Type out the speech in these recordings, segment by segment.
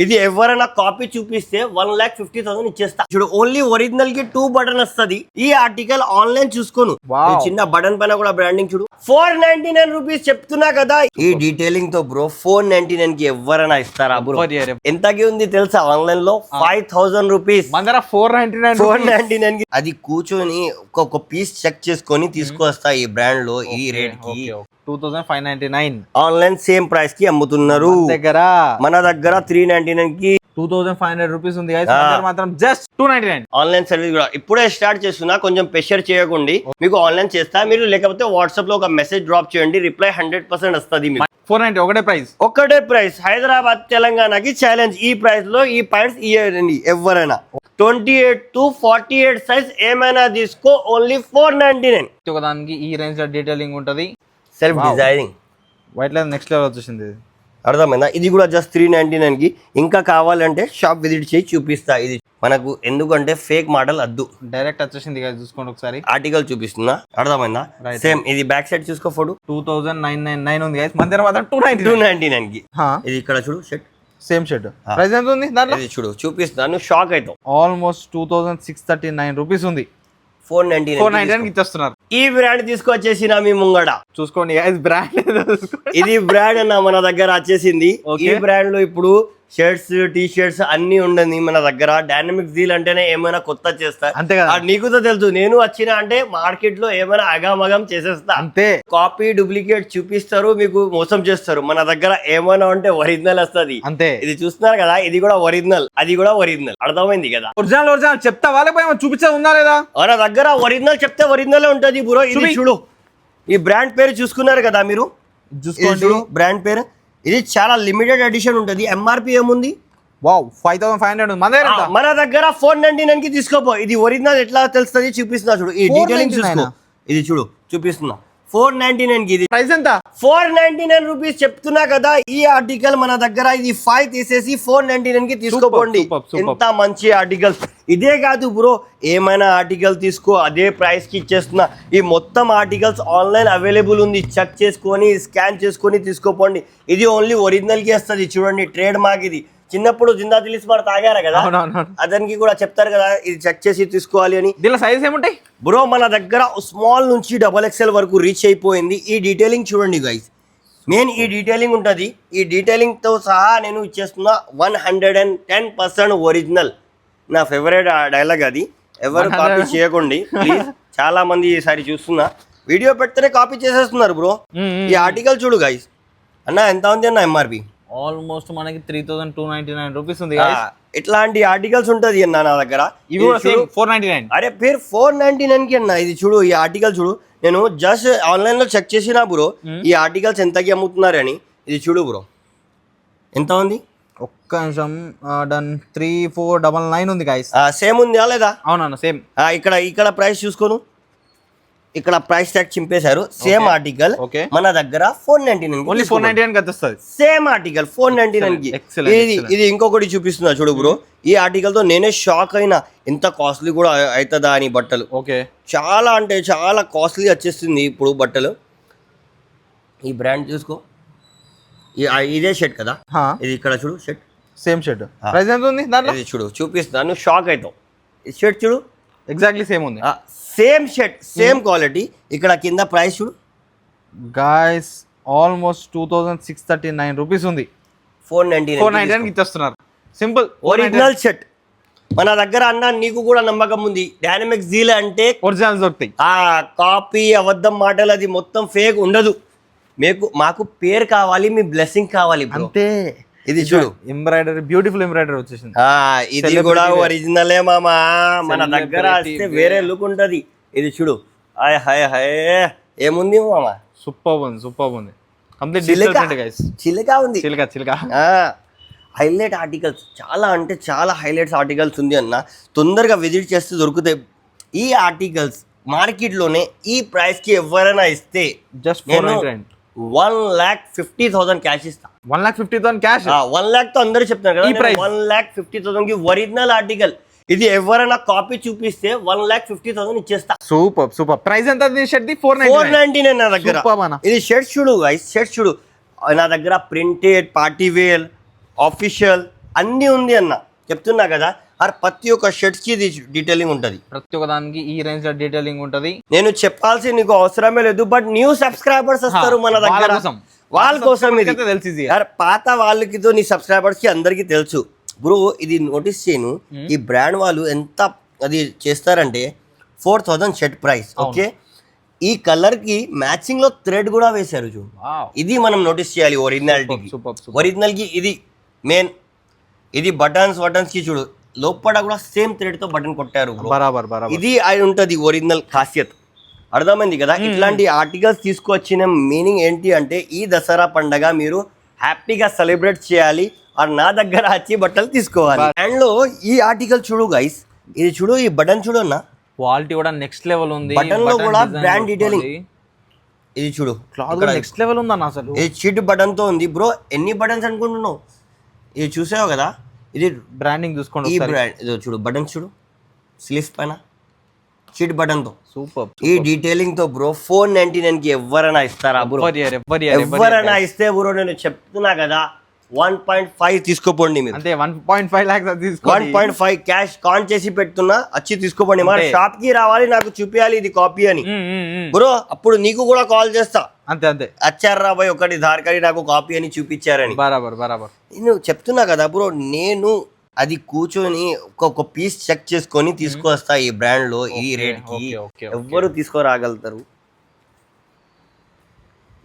ఇది ఎవరైనా కాపీ చూపిస్తే 1,50,000 ఇచ్చేస్తా. చూడు ఓన్లీ ఒరిజినల్ కి 2 బటన్ వస్తుంది. ఈ ఆర్టికల్ ఆన్లైన్ చూసుకోను, చిన్న బటన్ పైన కూడా బ్రాండింగ్ చూడు. 499 రూపీస్ చెప్తున్నా కదా. ఈ డీటెయిలింగ్ తో బ్రో 499 కి ఎవరైనా ఇస్తారా బ్రో? ఎంతకి ఉంది తెలుసా ఆన్లైన్ లో? 5,000 రూపీస్. 499 కి అది కూర్చొని ఒక్కొక్క పీస్ చెక్ చేసుకొని తీసుకొస్తా. ఈ బ్రాండ్ లో ఈ రేట్ కి 2,599 ఆన్లైన్ సేమ్ ప్రైస్ కి అమ్ముతున్నారు. మన దగ్గర 399 కి 2,500 రూపీస్ ఉంది మాత్రం జస్ట్ 299. ఆన్లైన్ సర్వీస్ కూడా ఇప్పుడే స్టార్ట్ చేస్తున్నా, కొంచెం ప్రెషర్ చేయకండి. మీకు ఆన్లైన్ చేస్తా, మీరు లేకపోతే వాట్సాప్ లో ఒక మెసేజ్ డ్రాప్ చేయండి, రిప్లై 100% వస్తుంది. 490 ఒకటే ప్రైస్. హైదరాబాద్ తెలంగాణకి ఛాలెంజ్. ఈ ప్రైస్ లో ఈ పాయింట్స్ ఇవ్వండి ఎవరైనా. 28 to 48 సైజ్ ఏమైనా తీసుకో, ఓన్లీ 499. ఒకదానికి ఈ రేంజ్ లో డీటెయిలింగ్ ఉంటది. Self designing white line next level వచ్చేసింది. అర్థమైందా? ఇది కూడా జస్ట్ 399 కి. ఇంకా కావాలంటే షాప్ విజిట్ చేసి చూపిస్తా. ఇది మనకు ఎందుకంటే ఫేక్ మోడల్ వద్దు, డైరెక్ట్ వచ్చేసింది. చూసుకోండి ఒకసారి ఆర్టికల్ చూపిస్తున్నా. అర్థమైందా? సేమ్ ఇది బ్యాక్ సైడ్ చూసుకో ఫోటో. 2,999 ఉంది గైస్. మన దగ్గర మాత్రం 299 కి. ఇది ఇక్కడ చూడు షర్ట్, సేమ్ షర్ట్. ప్రైస్ ఎంత ఉంది దాంట్లో? ఇది చూడు చూపిస్తాను, షాక్ అవుతావు. ఆల్మోస్ట్ 2,639 రూపీస్ ఉంది. 499 ఇచ్చేస్తున్నారు. ఈ బ్రాండ్ తీసుకొచ్చేసిన మీ ముంగడ చూసుకోండి బ్రాండ్. ఇది బ్రాండ్ అన్న మన దగ్గర వచ్చేసింది. ఈ బ్రాండ్ లో ఇప్పుడు షర్ట్స్, టీ షర్ట్స్ అన్ని ఉండదు మన దగ్గర. డైనమిక్ జీల్ అంటేనే ఏమైనా కొత్త చేస్తా, అంతే కదా. నీకు తెలుసు, నేను వచ్చిన అంటే మార్కెట్ లో ఏమైనా అగామగం చేసేస్తా. అంతే. కాపీ డూప్లికేట్ చూపిస్తారు, మీకు మోసం చేస్తారు. మన దగ్గర ఏమైనా ఉంటే ఒరిజినల్ వస్తుంది. అంతే. ఇది చూస్తున్నారు కదా, ఇది కూడా ఒరిజినల్, అది కూడా ఒరిజినల్. అర్థమైంది కదా? ఒరిజినల్ చెప్తా వాళ్ళకి చూపించే ఉందా లేదా? మన దగ్గర ఒరిజినల్ చెప్తే ఒరిజినల్ ఉంటది బ్రో. ఇది చూడు, ఈ బ్రాండ్ పేరు చూసుకున్నారు కదా మీరు, చూసుకోండి బ్రాండ్ పేరు. ఇది చాలా లిమిటెడ్ ఎడిషన్ ఉంటది. ఎంఆర్పి ఏముంది? వావ్ 5,500. మన దగ్గర 499 కి తీసుకోపో. ఇది ఒరిజినల్ ఎట్లా తెలుస్తుంది చూపిస్తున్నా చూడు. ఈ డీటెయిలింగ్ చూసుకో, ఇది చూడు చూపిస్తున్నా. 499 కి. ఇది ప్రైస్ ఎంత? 499 రూపీస్ చెప్తున్నా కదా. ఈ ఆర్టికల్ మన దగ్గర ఇది 5 తీసేసి 499 కి తీసుకోపోండి. ఎంత మంచి ఆర్టికల్స్. ఇదే కాదు బ్రో, ఏమైనా ఆర్టికల్ తీసుకో, అదే ప్రైస్ కి ఇచ్చేస్తున్నా. ఈ మొత్తం ఆర్టికల్స్ ఆన్లైన్ అవైలబుల్ ఉంది. చెక్ చేసుకొని స్కాన్ చేసుకొని తీసుకోపోండి. ఇది ఓన్లీ ఒరిజినల్ కి వస్తుంది. చూడండి ట్రేడ్ మార్క్ ఇది. చిన్నప్పుడు జిందా దిల్ స్మార్ట్ తాగారా కదా, అతనికి కూడా చెప్తారు కదా ఇది చెక్ చేసి తీసుకోవాలి అని. దీనిలో సైజ్ ఏముంటాయి బ్రో? మన దగ్గర స్మాల్ నుంచి XXL వరకు రీచ్ అయిపోయింది. ఈ డీటెయిలింగ్ చూడండి గైస్, మెయిన్ ఈ డీటెయిలింగ్ ఉంటుంది. ఈ డీటెయిలింగ్ తో సహా నేను ఇచ్చేస్తున్నా 110% ఒరిజినల్. నా ఫేవరెట్ డైలాగ్ అది. ఎవరు కాపీ చేయకండి ప్లీజ్. చాలా మంది ఈసారి చూస్తున్నా వీడియో పెడితేనే కాపీ చేసేస్తున్నారు బ్రో. ఈ ఆర్టికల్ చూడు గైస్. అన్న ఎంత ఉంది అన్న ఎంఆర్పి? ఆల్మోస్ట్ మనకి 3,299 రూపీస్ ఉంది. ఇట్లాంటి ఆర్టికల్స్ ఉంటది అన్న నా దగ్గర. ఇవి 499. అరే పేరు 499 కి అన్న. ఇది చూడు, ఈ ఆర్టికల్ చూడు. నేను జస్ట్ ఆన్లైన్ లో చెక్ చేసినా బ్రో, ఈ ఆర్టికల్స్ ఎంతకి అమ్ముతున్నారు అని. ఇది చూడు బ్రో, ఎంత ఉంది? ఒక్క నిమిషం. డన్ 3,499 ఉంది గైస్. సేమ్ ఉందా లేదా? అవునన్నా సేమ్. ఇక్కడ ప్రైస్ చూసుకోను, ఇక్కడ ప్రైస్ ట్యాగ్ చింపేశారు. సేమ్ ఆర్టికల్ మన దగ్గర 499 సేమ్ ఆర్టికల్ 499 కి. ఇది ఇంకొకటి చూపిస్తున్నా చూడు బ్రో. ఈ ఆర్టికల్ తో నేనే షాక్ అయినా, ఎంత కాస్ట్లీ కూడా అవుతుందా అని బట్టలు. చాలా అంటే చాలా కాస్ట్లీ వచ్చేస్తుంది ఇప్పుడు బట్టలు. ఈ బ్రాండ్ చూసుకో, ఇదే షర్ట్ కదా. ఇది ఇక్కడ చూడు షర్ట్, సేమ్ షర్ట్. ప్రైస్ ఎంత ఉంది దాంట్లో? ఇది చూడు చూపిస్తాను, షాక్ అవుతావు. ఈ షర్ట్ చూడు, ఎగ్జాక్ట్లీ సేమ్ ఉంది. Same shirt, same quality. ఇక్కడ కింద ప్రైస్ చూడు గాయ్స్, ఆల్మోస్ట్ 2,639 రూపీస్ ఉంది. 499 ఇచ్చేస్తున్నారు. సింపుల్ ఒరిజినల్ షర్ట్ మన దగ్గర. అన్న నీకు కూడా నమ్మకం ఉంది, డైనమిక్ జీల్ అంటే ఒరిజినల్ దొరుకుతాయి. కాపీ అబద్ధం మాటలు అది మొత్తం ఫేక్ ఉండదు. మాకు పేరు కావాలి, మీ బ్లెస్సింగ్ కావాలి అంతే. ఇది చూడు ఎంబ్రాయిడరీ, బ్యూటిఫుల్ ఎంబ్రాయిడరీ వచ్చేసింది. ఇది కూడా ఒరిజినలే మామా. మన దగ్గర వస్తే వేరే లుక్ ఉంటది. ఇది చూడు, హాయ్ హాయ్ హాయ్ ఏముంది మామా. సూపర్ ఉంది. కంప్లీట్ చిలక ఉంది. చిలక హైలైట్ ఆర్టికల్స్, చాలా అంటే చాలా హైలైట్స్ ఆర్టికల్స్ ఉంది అన్న. తొందరగా విజిట్ చేస్తే దొరుకుతాయి ఈ ఆర్టికల్స్. మార్కెట్ లోనే ఈ ప్రైస్ కి ఎవరైనా ఇస్తే జస్ట్ 1,50,000 క్యాష్ ఇస్తా. 1,50,000 క్యాష్. 1 lakh తో అందరూ చెప్తున్నారు కదా. 1,50,000 కి ఒరిజినల్ ఆర్టికల్. ఇది ఎవరైనా కాపీ చూపిస్తే 1,50,000 ఇచ్చేస్తా. సూపర్. ప్రైస్ ఎంత? 499 నా దగ్గర. ఇది షర్ట్ చూడు గైస్, షర్ట్ చూడు. నా దగ్గర ప్రింటెడ్, పార్టీ వేర్, ఆఫీషియల్ అన్నీ ఉంది అన్న, చెప్తున్నా కదా. ప్రతి ఒక్క షర్ట్స్ కి డీటెయిలింగ్ ఉంటది, ప్రతి ఒక్క దానికి ఈ రేంజ్ లో డీటెయిలింగ్ ఉంటది. నేను చెప్పాల్సి నీకు అవసరమే లేదు, బట్ న్యూ సబ్స్క్రైబర్స్ వస్తారు మన దగ్గర, వాళ్ళ కోసం ఇది తెలిసి. పాత వాళ్ళకి నీ సబ్స్క్రైబర్స్ కి అందరికి తెలుసు బ్రో. ఇది నోటీస్ చేయను, ఈ బ్రాండ్ వాళ్ళు ఎంత అది చేస్తారంటే 4000 షర్ట్ ప్రైస్. ఓకే, ఈ కలర్ కి మ్యాచింగ్ లో థ్రెడ్ కూడా వేశారు చూడు. ఇది మనం నోటీస్ చేయాలి ఒరిజినాలిటీకి. ఒరిజినల్ కి ఇది మెయిన్. ఇది బటన్స్ కి చూడు, లోపల కూడా సేమ్ థ్రెడ్ తో బటన్ కొట్టారు. ఇది అయి ఉంటది ఒరిజినల్ ఖాసియత్. అర్థమైంది కదా. ఇట్లాంటి ఆర్టికల్స్ తీసుకొచ్చిన మీనింగ్ ఏంటి అంటే, ఈ దసరా పండగ మీరు హ్యాపీగా సెలబ్రేట్ చేయాలి, నా దగ్గర వచ్చి బట్టలు తీసుకోవాలి. అండ్ లో ఈ ఆర్టికల్ చూడు గైస్, ఇది చూడు, ఈ బటన్ చూడు అన్న, క్వాలిటీ కూడా నెక్స్ట్ లెవెల్ ఉంది. బటన్ లో కూడా బ్రాండ్ డీటెయిలింగ్. ఇది చూడు, క్లాత్ నెక్స్ట్ లెవెల్ ఉంది అన్న అసలు. ఇది చిట్ బటన్ తో ఉంది బ్రో. ఎన్ని బటన్స్ అనుకుంటున్నావు? ఇది చూసావు కదా, ఇది బ్రాండింగ్ చూసుకోండి. ఈ బ్రాండ్ ఇది చూడు, బటన్స్ చూడు, స్లీవ్స్ పైన చిట్ బటన్ తో. సూపర్. ఈ డీటెయిలింగ్ తో బ్రో 499 కి ఎవరైనా ఇస్తారా బ్రో? ఎవరైనా ఇస్తే బ్రో, నేను చెప్తున్నా కదా, 1.5 తీసుకోపోండి మీరు. అంటే 1.5 lakhs తీసుకోండి. 1.5 క్యాష్ కాన్ చేసి పెడుతున్నా, వచ్చి తీసుకోపోండి. మన షాప్ కి రావాలి, నాకు చూపించాలి ఇది కాపీ అని బ్రో. అప్పుడు నీకు కూడా కాల్ చేస్తా, అంతే వచ్చారా బాయ్ ఒకటి ధార్కడి నాకు కాపీ అని చూపించారని. బరాబర్. నేను చెప్తున్నా కదా బ్రో, నేను అది కూర్చొని ఒక్కొక్క పీస్ చెక్ చేసుకొని తీసుకొస్తా ఈ బ్రాండ్ లో, ఈ రేట్ కి. ఎవ్వరు తీసుకురాగలుగుతారు?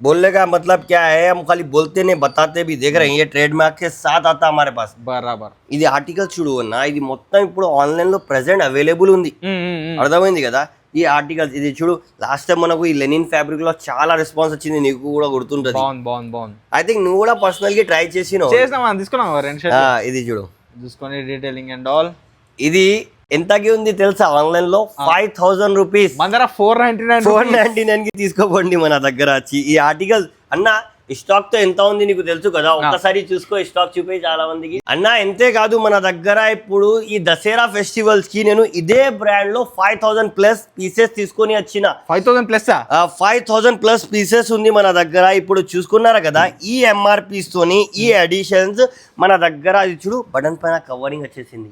बोलने का मतलब क्या है, हम खाली बोलते नहीं, बताते भी. देख रहे हैं, ये ट्रेडमार्क के साथ आता हमारे पास. बराबर. ఇది ఆర్టికల్ చూడు అన్న, ఇది మొత్తం ఇప్పుడు ఆన్లైన్ లో ప్రెసెంట్ అవైలబుల్ ఉంది. అర్థమైంది కదా. ఈ ఆర్టికల్స్ ఇది చూడు, లాస్ట్ టైం మనకు ఈ లెనిన్ ఫ్యాబ్రిక్ లో చాలా రెస్పాన్స్ వచ్చింది, నీకు కూడా గుర్తుంటది. బాగుంది. ఐ థింక్ నువ్వు కూడా పర్సనల్ గా ట్రై చేసినావు. ఇది చూడు, చూసుకొని డీటెయిలింగ్ అండ్ ఆల్. ఇది ఎంతకి ఉంది తెలుసా ఆన్లైన్ లో? 5000 రూపీస్. మన దగ్గర 499 కి తీసుకోపోండి మన దగ్గర వచ్చి. ఈ ఆర్టికల్ అన్న స్టాక్ తో ఎంత ఉంది నీకు తెలుసు కదా, ఒక్కసారి చూసుకో, స్టాక్ చూపి చాలా మందికి అన్న. ఎంతే కాదు, మన దగ్గర ఇప్పుడు ఈ దసరా ఫెస్టివల్స్ కి నేను ఇదే బ్రాండ్ లో 5000 ప్లస్ పీసెస్ తీసుకొని వచ్చిన. 5000 ప్లస్ 5000 ప్లస్ పీసెస్ ఉంది మన దగ్గర. ఇప్పుడు చూసుకున్నారా కదా, ఈ ఎంఆర్పీస్ తోని ఈ ఎడిషన్స్ మన దగ్గర. ఇది చూడు, బటన్ పైన కవరింగ్ వచ్చేసింది,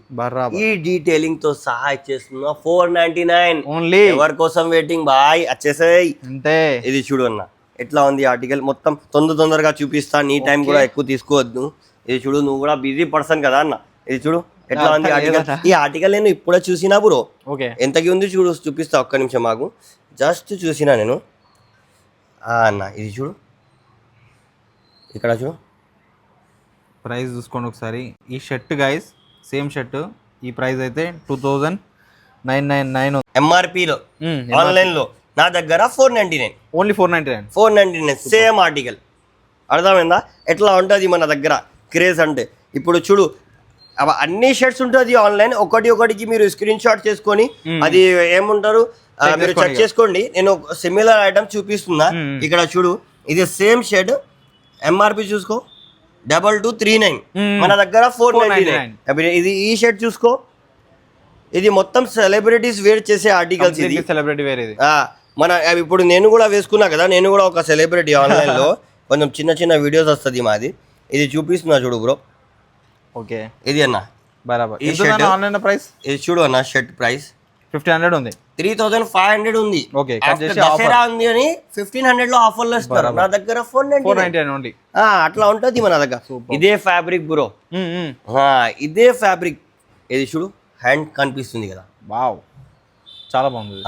ఈ డీటెయిలింగ్ తో సహా ఇచ్చేస్తున్నా. 499 ఓన్లీ. ఎవరి కోసం వెయిటింగ్ బాయ్, వచ్చేసాయి. అంతే. ఇది చూడు అన్న, ఎట్లా ఉంది ఆర్టికల్ మొత్తం. తొందరగా చూపిస్తా, నీ టైం కూడా ఎక్కువ తీసుకోవద్దు. ఇది చూడు, నువ్వు కూడా బిజీ పర్సన్ కదా అన్న. ఇది చూడు ఎట్లా ఉంది ఆర్టికల్. ఈ ఆర్టికల్ నేను ఇప్పుడే చూసినా బ్రో. ఎంతకి ఉంది చూడు, చూపిస్తా, ఒక్క నిమిషం మాకు. జస్ట్ చూసినా నేను అన్న. ఇది చూడు, ఇక్కడ చూడు, ప్రైస్ చూసుకోండి ఒకసారి. ఈ షర్ట్ గైస్, సేమ్ షర్ట్, ఈ ప్రైస్ అయితే 2999 ఎంఆర్పీలో. ఆన్లైన్ లో నా దగ్గర 499. Only 499 same article. అర్థమైందా ఎట్లా ఉంటుంది మన దగ్గర క్రేజ్ అంటే? ఇప్పుడు చూడు, అన్ని షర్ట్స్ ఉంటుంది ఆన్లైన్, ఒకటికి మీరు స్క్రీన్ షాట్ చేసుకొని అది ఏముంటారు మీరు చెక్ చేసుకోండి. నేను సిమిలర్ ఐటమ్ చూపిస్తున్నా. ఇక్కడ చూడు, ఇది సేమ్ షర్ట్, ఎంఆర్పి చూసుకో 2239, మన దగ్గర 499. ఇది ఈ షర్ట్ చూసుకో, ఇది మొత్తం సెలబ్రిటీస్ వేర్ చేసే ఆర్టికల్స్. ఇది సెలబ్రిటీ వేర్. ఇది మన ఇప్పుడు నేను కూడా వేసుకున్నా కదా, నేను కూడా ఒక సెలబ్రిటీ ఆన్లైన్ లో. కొంచెం చిన్న వీడియోస్ వస్తుంది మాది. ఇది చూపిస్తున్నా చూడు బ్రో. ఓకే, ఇది అన్న బరాబర్. ఈ షర్ట్ ఆన్లైన్ ప్రైస్ ఇది చూడు అన్న, షర్ట్ ప్రైస్ 1500 ఉంది. 3500 ఉంది. ఓకే, దసరా ఉంది అని 1500 లో ఆఫర్లు ఇస్తారు. నా దగ్గర 499 ఓన్లీ. అట్లా ఉంటది మన దగ్గర. ఇదే ఫ్యాబ్రిక్ బ్రో, ఇదే ఫ్యాబ్రిక్. ఇది చూడు, హ్యాండ్ కనిపిస్తుంది కదా. వావ్, చాలా బాగుంది.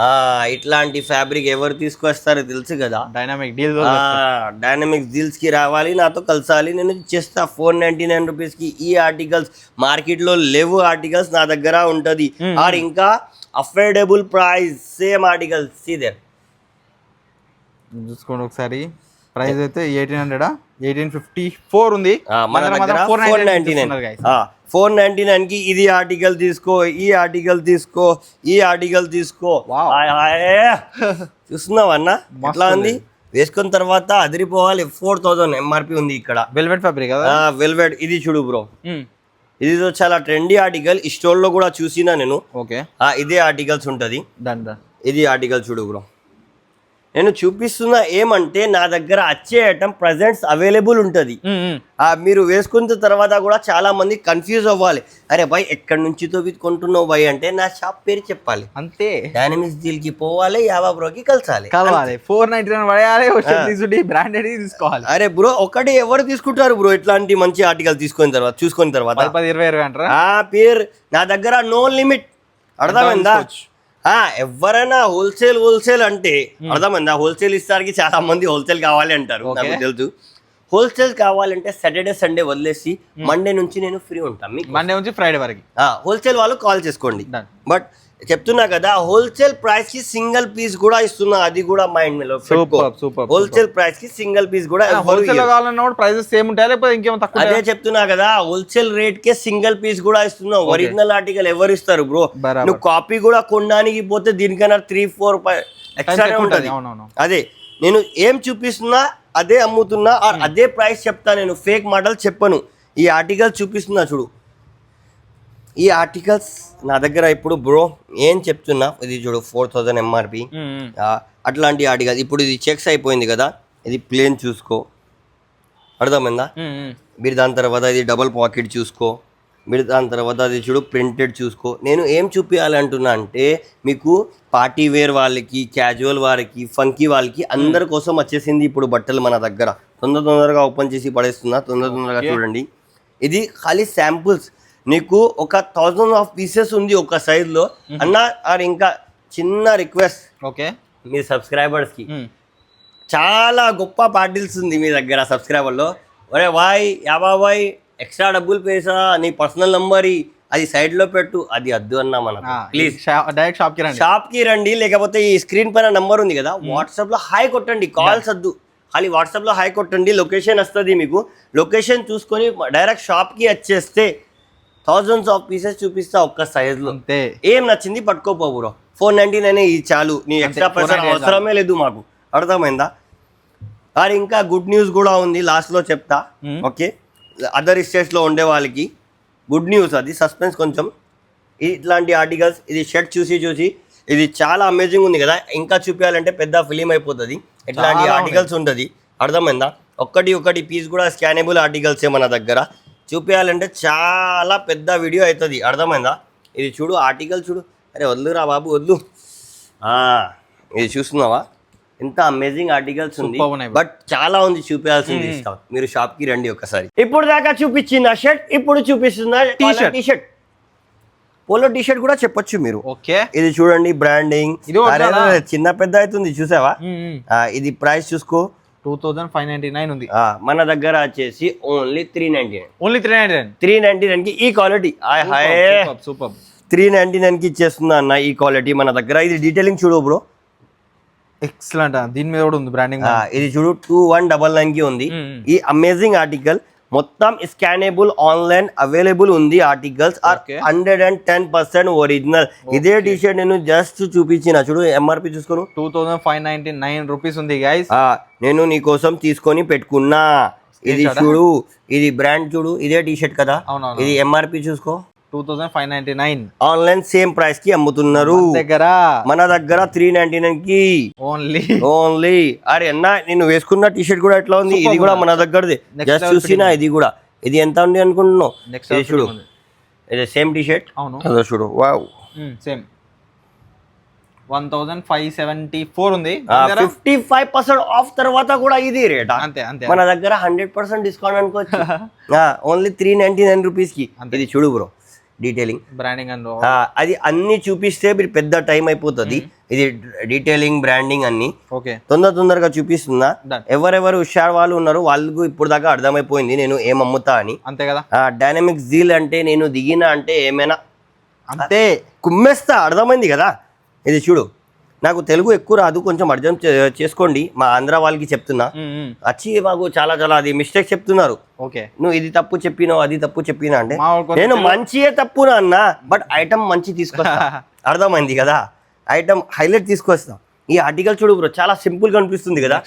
ఇట్లాంటి ఫ్యాబ్రిక్ ఎవరు తీసుకొస్తారో తెలుసు కదా. డైనమిక్ డీల్స్ కి రావాలి, నాతో కలిసాలి, నేను చేస్తా. 499 రూపీస్ కి ఈ ఆర్టికల్స్ మార్కెట్ లో లేవు. ఆర్టికల్స్ నా దగ్గర ఉంటది. ఆర్ ఇంకా అఫోర్డబుల్ ప్రైస్, సేమ్ ఆర్టికల్స్. సీదే చూసుకోండి ఒకసారి. ప్రైస్ అయితే 1854 ఉంది. మన దగ్గర 499 కి ఇది ఆర్టికల్ తీసుకో, ఈ ఆర్టికల్ తీసుకో, ఈ ఆర్టికల్ తీసుకో. చూస్తున్నావా అన్న ఎట్లా ఉంది? వేసుకున్న తర్వాత అదిరిపోవాలి. 4000 ఎంఆర్పి ఉంది ఇక్కడ. Velvet fabric, velvet. ఇది చూడు బ్రో, ఇది చాలా ట్రెండీ ఆర్టికల్. ఈ స్టోర్ లో కూడా చూసినా నేను. ఓకే, ఇదే ఆర్టికల్స్ ఉంటది. ఇది ఆర్టికల్ చూడు బ్రో, నేను చూపిస్తున్నా ఏమంటే నా దగ్గర వచ్చే ఐటమ్ ప్రజెంట్స్ అవైలబుల్ ఉంటుంది. మీరు వేసుకున్న తర్వాత కూడా చాలా మంది కన్ఫ్యూజ్ అవ్వాలి. అరే భయ్ ఎక్కడి నుంచి కొంటున్నావు భయ్ అంటే నా షాప్ పేరు చెప్పాలి అంతే. డైనమిక్స్ డీల్ కి పోవాలి, యావా బ్రోకి కలసాలి 499 పడేయాలి, బ్రాండెడ్ తీసుకోవాలి. అరే బ్రో ఒకటి ఎవరు తీసుకుంటారు బ్రో ఇట్లాంటి మంచి ఆర్టికల్ చూసుకున్న తర్వాత 10-20 అంటారా? ఆ పేరు నా దగ్గర నో లిమిట్. అర్థమైందా? ఎవరైనా హోల్సేల్ అంటే అర్థమైందా? హోల్సేల్ ఇస్తానికి చాలా మంది హోల్సేల్ కావాలి అంటారు, నాకు తెలుసు. హోల్సేల్ కావాలంటే సాటర్డే సండే వదిలేసి మండే నుంచి నేను ఫ్రీ ఉంటాను, మీకు మండే నుంచి ఫ్రైడే వరకు. హోల్సేల్ వాళ్ళు కాల్ చేసుకోండి. బట్ చెప్తున్నా కదా హోల్సేల్ ప్రైస్ కి సింగిల్ పీస్ కూడా ఇస్తున్నా, అది కూడా మైండ్ లో హోల్సేల్ ప్రైస్ కి సింగిల్ పీస్ కూడా ప్రైసెస్ సేమ్ ఉంటాయి లేకపోతే ఇంకేమో తక్కువ? అదే చెప్తున్నా కదా హోల్సేల్ రేట్ కే సింగిల్ పీస్ కూడా ఇస్తున్నావు. ఒరిజినల్ ఆర్టికల్ ఎవరు ఇస్తారు బ్రో? నువ్వు కాపీ కూడా కొనడానికి పోతే దీనికన్నా 3-4 ఎక్స్ట్రా ఉంటది. అదే నేను ఏం చూపిస్తున్నా అదే అమ్ముతున్నా, అదే ప్రైస్ చెప్తా, నేను ఫేక్ మోడల్ చెప్పను. ఈ ఆర్టికల్ చూపిస్తున్నా చూడు, ఈ ఆర్టికల్స్ నా దగ్గర ఇప్పుడు బ్రో ఏం చెప్తున్నా, ఇది చూడు 4000 MRP. అట్లాంటి ఆర్టికల్ ఇప్పుడు ఇది చెక్స్ అయిపోయింది కదా, ఇది ప్లేన్ చూసుకో, అర్థమైందా? మీరు దాని తర్వాత ఇది డబుల్ పాకెట్ చూసుకో, మీరు దాని తర్వాత అది చూడు ప్రింటెడ్ చూసుకో. నేను ఏం చూపించాలంటున్నా అంటే మీకు పార్టీ వేర్ వాళ్ళకి, క్యాజువల్ వారికి, ఫంకీ వాళ్ళకి అందరి కోసం వచ్చేసింది ఇప్పుడు బట్టలు మన దగ్గర. తొందరగా ఓపెన్ చేసి పడేస్తున్నా, తొందరగా చూడండి. ఇది ఖాళీ శాంపుల్స్. నీకు ఒక 1000 ఆఫ్ పీసెస్ ఉంది ఒక సైజ్లో అన్న. ఆర్ ఇంకా చిన్న రిక్వెస్ట్, ఓకే మీ సబ్స్క్రైబర్స్కి చాలా గొప్ప పార్టిల్స్ ఉంది మీ దగ్గర సబ్స్క్రైబర్లో. ఒరే వాయ్ యాబా వాయ్ ఎక్స్ట్రా డబ్బులు పేసా, నీ పర్సనల్ నంబర్ అది సైడ్లో పెట్టు, అది వద్దు అన్నా మనకు. ప్లీజ్ డైరెక్ట్ షాప్కి రండి, లేకపోతే ఈ స్క్రీన్ పైన నంబర్ ఉంది కదా, వాట్సాప్లో హాయ్ కొట్టండి, కాల్స్ వద్దు, ఖాళీ వాట్సాప్లో హాయ్ కొట్టండి. లొకేషన్ వస్తుంది మీకు, లొకేషన్ చూసుకొని డైరెక్ట్ షాప్కి వచ్చేస్తే 1000s ఆఫ్ పీసెస్ చూపిస్తా ఒక్క సైజ్లో. ఏం నచ్చింది పట్టుకోపో బ్రో, 499 ఇది చాలు, నీ ఎక్స్ట్రా పైసా అవసరమే లేదు మాకు. అర్థమైందా? మరి ఇంకా గుడ్ న్యూస్ కూడా ఉంది, లాస్ట్లో చెప్తా. ఓకే, అదర్ స్టేట్స్లో ఉండే వాళ్ళకి గుడ్ న్యూస్, అది సస్పెన్స్ కొంచెం. ఇట్లాంటి ఆర్టికల్స్, ఇది షర్ట్ చూసి ఇది చాలా అమేజింగ్ ఉంది కదా, ఇంకా చూపించాలంటే పెద్ద ఫిలిం అయిపోతుంది. ఇట్లాంటి ఆర్టికల్స్ ఉంటుంది, అర్థమైందా? ఒక్కటి పీస్ కూడా స్కానబుల్ ఆర్టికల్సే మన దగ్గర. చూపించాలంటే చాలా పెద్ద వీడియో అవుతుంది, అర్థమైందా? ఇది చూడు ఆర్టికల్ చూడు, అరే వద్దురా బాబు వద్దు. ఇది చూస్తున్నావా ఎంత అమేజింగ్ ఆర్టికల్స్ ఉంది, బట్ చాలా ఉంది చూపించాల్సింది. మీరు షాప్కి రండి ఒకసారి. ఇప్పుడు దాకా చూపించిన షర్ట్, ఇప్పుడు చూపిస్తున్న T shirt, polo T shirt కూడా చెప్పొచ్చు మీరు. ఓకే, ఇది చూడండి బ్రాండింగ్, చిన్న పెద్ద అవుతుంది చూసావా? ఇది ప్రైస్ చూసుకో, 2599 ఉంది. మన దగ్గర వచ్చేసి ఓన్లీ 399. 399 కి ఈ క్వాలిటీ. సూపర్ 399 కి ఇచ్చేస్తున్నా అన్న ఈ క్వాలిటీ మన దగ్గర. ఇది డీటెయిలింగ్ చూడు బ్రో, ఎక్సలెంట్. దీని మీద కూడా ఉంది బ్రాండింగ్. ఇది చూడు 2199 కి ఉంది. ఈ అమేజింగ్ ఆర్టికల్ మొత్తం స్కానబుల్, ఆన్లైన్ అవైలబుల్ ఉంది. Articles are 110% original. ఇదే టీ షర్ట్ నేను జస్ట్ చూపించిన చూడు, MRP చూసుకోను 2599 రూపీస్ ఉంది గైస్. నేను నీ కోసం తీసుకొని పెట్టుకున్నా. ఇది చూడు, ఇది బ్రాండ్ చూడు, ఇదే టీ షర్ట్ కదా. ఇది MRP చూసుకో 2599. ఆన్లైన్ సేమ్ ప్రైస్ కి అమ్ముతున్నారు మన దగ్గర 399 కి ఓన్లీ. అరే అన్న నేను వేసుకున్న టీ షర్ట్ కూడా ఎట్లా ఉంది, ఇది కూడా మన దగ్గరది. జస్ట్ చూసినా ఇది కూడా, ఇది ఎంత ఉంది అనుకుంటున్నావు? ఇది చూడు, ఇది సేమ్ టీ షర్ట్. అవును చూడు, వావ్ సేమ్ 1574 ఉంది. 55% ఆఫ్ తర్వాత కూడా ఇది రేట్ అంతే. మన దగ్గర 100% డిస్కౌంట్ అనుకోవచ్చు. ఓన్లీ 399 రూపీస్ కి. ఇది చూడు బ్రో, డీటెయిలింగ్, బ్రాండింగ్ అండ్ అది అన్ని చూపిస్తే మీరు పెద్ద టైం అయిపోతుంది. ఇది డీటెయిలింగ్, బ్రాండింగ్ అన్ని తొందరగా చూపిస్తున్నా. ఎవరెవరు హుషారు వాళ్ళు ఉన్నారు వాళ్ళకు ఇప్పుడు దాకా అర్థమైపోయింది నేను ఏం అమ్ముతా అని. అంతే కదా. డైనమిక్స్ డీల్ అంటే నేను దిగిన అంటే ఏమైనా అంతే కుమ్మేస్తా, అర్థమైంది కదా. ఇది చూడు, నాకు తెలుగు ఎక్కువ రాదు, కొంచెం అర్థం చేసుకోండి. మా ఆంధ్ర వాళ్ళకి చెప్తున్నా, వచ్చి మాకు చాలా అది మిస్టేక్ చెప్తున్నారు. ఓకే, నువ్వు ఇది తప్పు చెప్పినావు, అది తప్పు చెప్పినా అంటే నేను మంచియే తప్పునా అన్న, బట్ ఐటమ్ మంచి తీసుకొస్తా. అర్థమైంది కదా, ఐటమ్ హైలైట్ తీసుకొస్తా. ఈ ఆర్టికల్ చూడు బ్రో, చాలా సింపుల్ గా అనిపిస్తుంది కదా,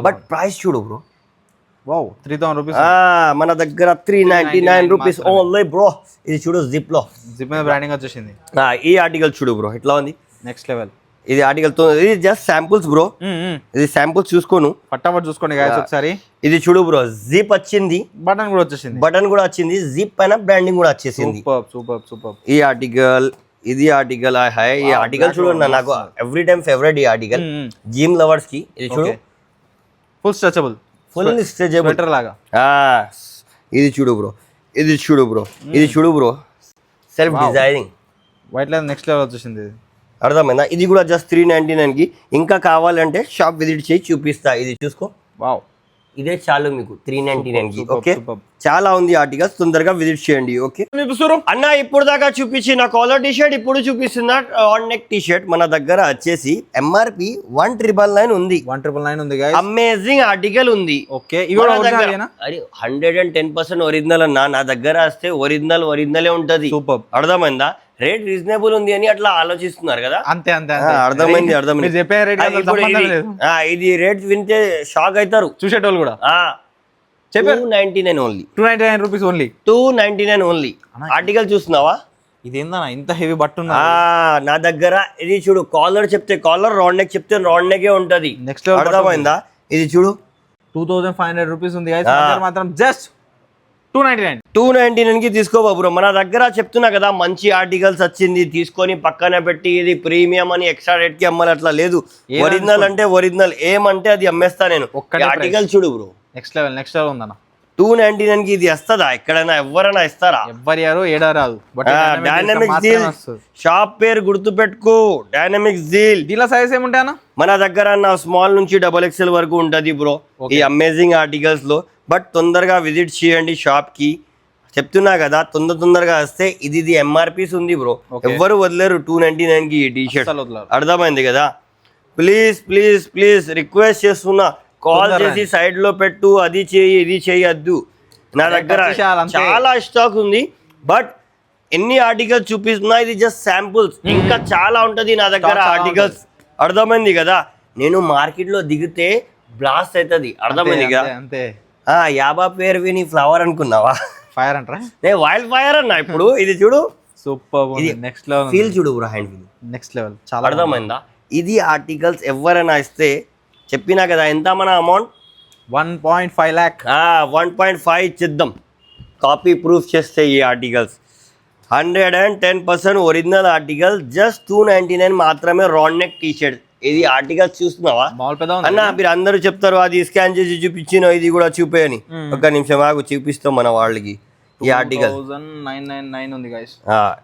బట్ ప్రైస్ చూడు బ్రో, 3000 రూపీస్ మన దగ్గర 399 రూపీస్ ఓన్లీ బ్రో. ఇది చూడు, జిప్ మీద బ్రాండింగ్ వచ్చేసింది. ఈ ఆర్టికల్ చూడు బ్రో, ఎట్లా ఉంది, నెక్స్ట్ లెవెల్. ఇది ఆర్టికల్ ఇది జస్ట్ శాంపుల్స్ బ్రో, ఇది శాంపుల్స్ చూసుకోను, పట్టాపట్ చూసుకోండి guys ఒకసారి. ఇది చూడు బ్రో, జిప్ వచ్చింది, బటన్ కూడా వచ్చేసింది, బటన్ కూడా వచ్చింది, జిప్ పైన బ్రాండింగ్ కూడా వచ్చేసింది. సూపర్. ఈ ఆర్టికల్, ఇది ఆర్టికల్ హై, ఈ ఆర్టికల్ చూడండి నాకు ఎవ్రీ టైం ఫేవరెట్. ఈ ఆర్టికల్ జిమ్ లవర్స్ కి ఇది చూడు, full stretchable, full stretchable sweater లాగా. ఇది చూడు బ్రో, ఇది చూడు బ్రో, ఇది చూడు bro, self designing white line next level వచ్చేసింది. అర్థమైందా? ఇది కూడా జస్ట్ 399 కి. ఇంకా కావాలంటే షాప్ విజిట్ చేసి చూపిస్తా. ఇది చూసుకో, వావ్, ఇదే చాలు మీకు 399 కి. ఓకే, చాలా ఉంది ఆర్టికల్స్, తొందరగా విజిట్ చేయండి. ఓకే అన్న, ఇప్పుడు దాకా చూపించిన కాలర్ టీ షర్ట్ ఇప్పుడు చూపిస్తున్న ఆన్ నెక్ టీ షర్ట్ మన దగ్గర వచ్చేసి ఎంఆర్పి 1999 ఉంది. 1999 ఉంది. అమేజింగ్ ఆర్టికల్ ఉంది. ఓకే, 110% ఒరిజినల్ అన్న. నా దగ్గర వస్తే ఒరిజినలే ఉంటది. అర్థమైందా? రేట్ రీజనబుల్ ఉంది అని అట్లా ఆలోచిస్తున్నారు కదా. అంతే. అర్థమైంది. ఇది రేట్ వింటే షాక్ అవుతారు చూసేటోళ్ళు కూడా. 299 only, 299 rupees only, 299 only. Article చూస్తున్నావా? ఇదేందా ఇంత హెవీ బట్ట ఉంది నా దగ్గర. ఇది చూడు, కాలర్ చెప్తే కాలర్, రౌండ్ నెక్ చెప్తే రౌండ్ నెక్ ఉంటది. నెక్స్ట్ అర్థమైందా? ఇది చూడు, 2500 రూపీస్ ఉంది మాత్రం జస్ట్ 299 కి తీసుకో బ్రో. మన దగ్గర చెప్తున్నా కదా, మంచి ఆర్టికల్స్ వచ్చింది తీసుకొని పక్కన పెట్టి ఇది ప్రీమియం అని ఎక్స్ట్రా రేట్ కి అమ్మాలి అట్లా లేదు. ఒరిజినల్ అంటే ఒరిజినల్, ఏమంటే అది అమ్మేస్తా నేను. ఆర్టికల్ చూడు బ్రో, నెక్స్ట్ లెవెల్ ఉందన్న. 299 కి ఇది వస్తుందా? ఎక్కడైనా ఎవరైనా ఇస్తారా? ఎవ్వరు ఏడారాదు. డైనమిక్ జీల్ షాప్ పేరు గుర్తు పెట్టుకో, డైనమిక్ జీల్. దీనిలో సైజ్ ఏముంటాయన్నా? మన దగ్గర స్మాల్ నుంచి XXL వరకు ఉంటది బ్రో ఈ అమేజింగ్ ఆర్టికల్స్ లో. బట్ తొందరగా విజిట్ చేయండి షాప్ కి. చెప్తున్నా కదా, తొందరగా వస్తే ఇది ఎంఆర్పీస్ ఉంది బ్రో, ఎవ్వరు వదిలేరు 299 కి ఈ టీ షర్ట్. అర్థమైంది కదా? ప్లీజ్ రిక్వెస్ట్ చేస్తున్నా, కాల్ చేసి సైడ్ లో పెట్టు, అది చేయి ఇది చేయొద్దు. నా దగ్గర చాలా స్టాక్ ఉంది, బట్ ఎన్ని ఆర్టికల్స్ చూపిస్తున్నా ఇది జస్ట్ శాంపుల్స్. ఇంకా చాలా ఉంటది నా దగ్గర ఆర్టికల్స్. అర్థమైంది కదా? నేను మార్కెట్ లో దిగితే బ్లాస్ట్ అవుతుంది. అర్థమైంది కదా? యాబా పేరు విని ఫ్లవర్ అనుకున్నావా? ఫైర్ అంటారా? నేను వైల్డ్ ఫైర్ అన్నా. ఇప్పుడు ఇది చూడు, సూపర్. ఇది నెక్స్ట్ లెవెల్ ఫీల్ చూడు bro, hand feel next level. చాలా అర్థమైందా? ఇది ఆర్టికల్స్ ఎవరైనా ఇస్తే చెప్పినా కదా, ఎంత మన అమౌంట్? 1.5 lakh. 1.5 ఇచ్చిద్దాం కాపీ ప్రూఫ్ చేస్తే. ఈ ఆర్టికల్స్ 110% ఒరిజినల్ ఆర్టికల్, జస్ట్ 299 మాత్రమే. Round neck T shirt. ఇది ఆర్టికల్స్ చూస్తున్నావా అన్న? మీరు అందరూ చెప్తారు అది స్కాన్ చేసి చూపించిన, ఇది కూడా చూపేయని. ఒక్క నిమిషం ఆగు, చూపిస్తాం మన వాళ్ళకి. ఈ ఆర్టికల్ 999 ఉంది గైస్.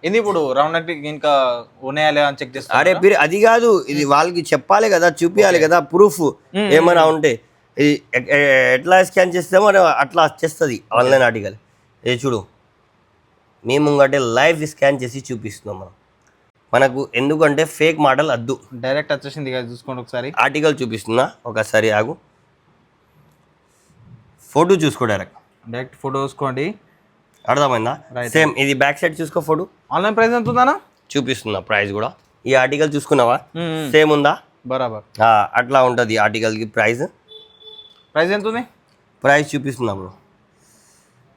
ఇది ఇప్పుడు రౌండ్ నెక్ ఇంకా ఉన్నాయా అని చెక్ చేస్తా. అరే అది కాదు, ఇది వాళ్ళకి చెప్పాలి కదా, చూపించాలి కదా ప్రూఫ్ ఏమైనా ఉంటే. ఇది ఎట్లా స్కాన్ చేస్తామో అట్లా వచ్చేస్తుంది ఆన్లైన్ ఆర్టికల్. ఇది చూడు, మేము ఇంకంటే లైవ్ స్కాన్ చేసి చూపిస్తున్నాం మనం. మనకు ఎందుకంటే ఫేక్ మోడల్ వద్దు, డైరెక్ట్ వచ్చేసింది కదా. చూసుకోండి ఒకసారి, ఆర్టికల్ చూపిస్తున్నా ఒకసారి ఆగు. ఫోటో చూసుకో, డైరెక్ట్ ఫోటో చూసుకోండి. అర్థమైందా? సేమ్ ఇది బ్యాక్ సైడ్ చూసుకో ఫోటో. ఆన్లైన్ ప్రైస్ ఎంత ఉందా? చూపిస్తున్నా ప్రైస్ కూడా. ఈ ఆర్టికల్ చూసుకున్నావా? సేమ్ ఉందా? బరాబర్. అట్లా ఉంటుంది ఆర్టికల్ కి ప్రైస్ ఎంత ఉంది? ప్రైస్ చూపిస్తున్నా బ్రో,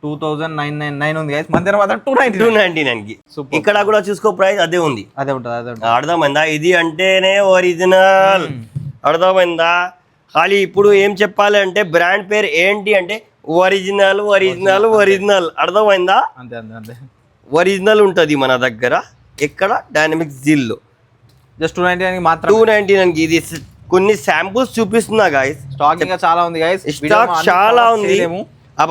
2999 ఉంది గైస్. మన దగ్గర మాత్రం 299 కి. ఇక్కడ కూడా చూసుకో, ప్రైస్ అదే ఉంది. అదే ఉంటుంది. అర్థమైందా? ఇది అంటేనే ఒరిజినల్. అర్థమైందా? ఖాళీ ఇప్పుడు ఏం చెప్పాలి అంటే బ్రాండ్ పేరు ఏంటి అంటే ఒరిజినల్. అర్థమైందా? అంతే. ఒరిజినల్ ఉంటది మన దగ్గర. ఎక్కడ? డైనమిక్ జీల్ లో జస్ట్ 299 మాత్రం. 299 కి. ఇది కొన్ని శాంపుల్స్ చూపిస్తున్నా గాయస్. స్టాక్ ఇంకా చాలా ఉంది గైస్, స్టాక్ చాలా ఉంది.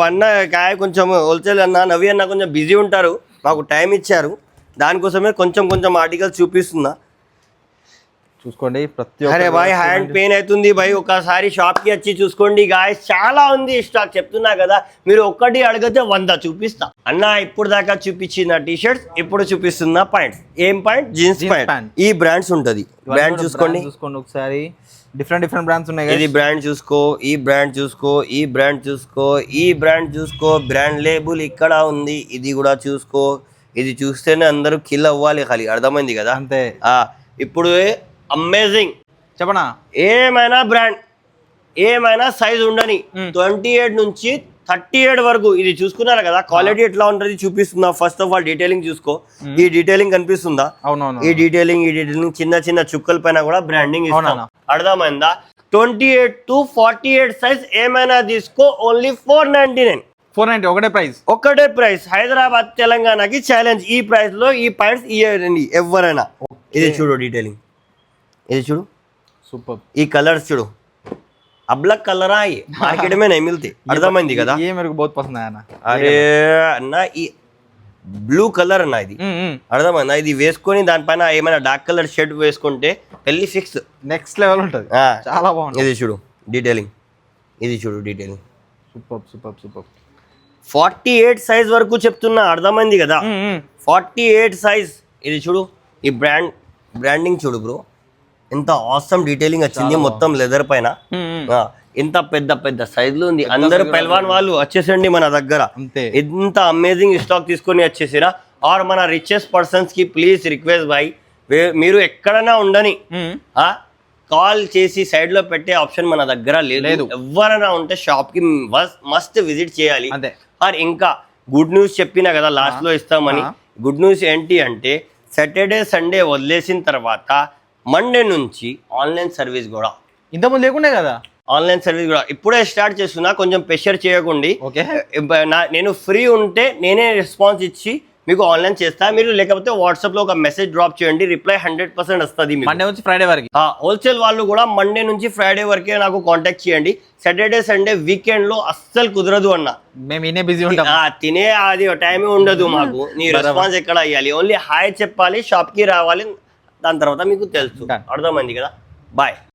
అన్న కాయ కొంచెం హోల్సేల్ అన్న, నవి అన్న కొంచెం బిజీ ఉంటారు, మాకు టైం ఇచ్చారు, దానికోసమే కొంచెం ఆర్టికల్స్ చూపిస్తున్నా. చూసుకోండి ప్రతి. అరే బాయ్, హ్యాండ్ పెయిన్ అవుతుంది బాయ్, ఒకసారి షాప్ కి వచ్చి చూసుకోండి గాయస్, చాలా ఉంది స్టాక్. చెప్తున్నా కదా, మీరు ఒక్కటి అడిగితే 100 చూపిస్తా అన్న. ఇప్పుడు దాకా చూపించిన టీ షర్ట్స్ ఇప్పుడు చూపిస్తున్నా పాయింట్స్. ఏం పాయింట్? Jeans pant. ఈ బ్రాండ్స్ ఉంటది, బ్రాండ్ చూసుకోండి ఒకసారి. డిఫరెంట్ బ్రాండ్స్ ఉన్నాయి. ఇది బ్రాండ్ చూసుకో, ఈ బ్రాండ్ చూసుకో, ఈ బ్రాండ్ చూసుకో, ఈ బ్రాండ్ చూసుకో. బ్రాండ్ లేబుల్ ఇక్కడ ఉంది, ఇది కూడా చూసుకో. ఇది చూస్తేనే అందరూ కిల్ అవ్వాలి ఖాళీ. అర్థమైంది కదా? అంతే. ఇప్పుడు అమేజింగ్ చెప్పనా, ఏమైనా బ్రాండ్ ఏమైనా సైజ్ ఉండని 28 నుంచి 38 వరకు ఇది చూసుకున్నారు కదా, క్వాలిటీ ఎట్లా ఉంటుంది చూపిస్తుందా. ఫస్ట్ ఆఫ్ ఆల్ డీటెయిలింగ్ చూసుకో, ఈ డీటెయిలింగ్ కనిపిస్తుందా, అవునవును, ఈ డీటెయిలింగ్ చిన్న చిన్న చుక్కల పైన కూడా బ్రాండింగ్ ఇస్తాం. అర్థమైందా? 28 to 48 సైజ్ ఏమైనా తీసుకో, ఓన్లీ 499. 490 ఒకటే ప్రైస్. హైదరాబాద్ తెలంగాణకి ఛాలెంజ్. ఈ ప్రైస్ లో ఈ పాయింట్స్ ఇయ్యండి ఎవరైనా. ఇది చూడు డీటెయిలింగ్, ఇది చూడు, సూపర్. ఈ కలర్స్ చూడు, అబ్లక్ కలర్ ఆయి మార్కెట్ में नहीं मिलती. అర్థమైంది కదా? ये मेरे को बहुत पसंद आया ना. అరే అన్న, ఈ బ్లూ కలర్ అన్న ఇది. అర్థమైందా? ఇది వేసుకొని దానిపైన ఏమైనా డార్క్ కలర్ షర్ట్ వేసుకుంటే పెళ్లి ఫిక్స్, నెక్స్ట్ లెవెల్ ఉంటుంది. చాలా బాగుంది. ఇది చూడు డీటెయిలింగ్, ఇది చూడు detailing. Super super super. 48 size వరకు చెప్తున్నా. అర్థమైంది కదా? 48 సైజ్. ఇది చూడు, ఈ బ్రాండింగ్ చూడు బ్రో, ఎంత ఆసమ్ డీటెయిలింగ్ వచ్చింది మొత్తం లెదర్ పైన. ఎంత పెద్ద పెద్ద సైజులు ఉంది. అందరు పెల్వాన్ వాళ్ళు వచ్చేసండి మన దగ్గర. ఎంత అమేజింగ్ స్టాక్ తీసుకొని వచ్చేసిరా. ఆర్ మన రిచెస్ట్ పర్సన్స్ కి ప్లీజ్ రిక్వెస్ట్ భాయ్, మీరు ఎక్కడైనా ఉండని కాల్ చేసి సైడ్ లో పెట్టే ఆప్షన్ మన దగ్గర లేదు. ఎవరైనా ఉంటే షాప్ కి మస్ట్ విజిట్ చేయాలి. ఆర్ ఇంకా గుడ్ న్యూస్ చెప్పినా కదా లాస్ట్ లో ఇస్తామని. గుడ్ న్యూస్ ఏంటి అంటే, సాటర్డే సండే వదిలేసిన తర్వాత మండే నుంచి ఆన్లైన్ సర్వీస్ కూడా. ఇంతకుముందు లేకుండే కదా ఆన్లైన్ సర్వీస్ కూడా ఇప్పుడే స్టార్ట్ చేస్తున్నా. కొంచెం ప్రెషర్ చేయకండి. నేను ఫ్రీ ఉంటే నేనే రెస్పాన్స్ ఇచ్చి మీకు ఆన్లైన్ చేస్తా. మీరు లేకపోతే వాట్సాప్ లో ఒక మెసేజ్ డ్రాప్ చేయండి, రిప్లై 100% వస్తుంది. మండే నుంచి ఫ్రైడే వరకు. హోల్సేల్ వాళ్ళు కూడా మండే నుంచి ఫ్రైడే వరకే నాకు కాంటాక్ట్ చేయండి. సాటర్డే సండే వీకెండ్ లో అస్సలు కుదరదు అన్న. మేము ఇనే బిజీ ఉంటాం. తినే అది టైమే ఉండదు మాకు. నీ రెస్పాన్స్ ఎక్కడ అయ్యాలి, ఓన్లీ హాయ్ చెప్పాలి, షాప్ కి రావాలి, దాని తర్వాత మీకు తెలుసు. అర్థమైంది కదా? బాయ్.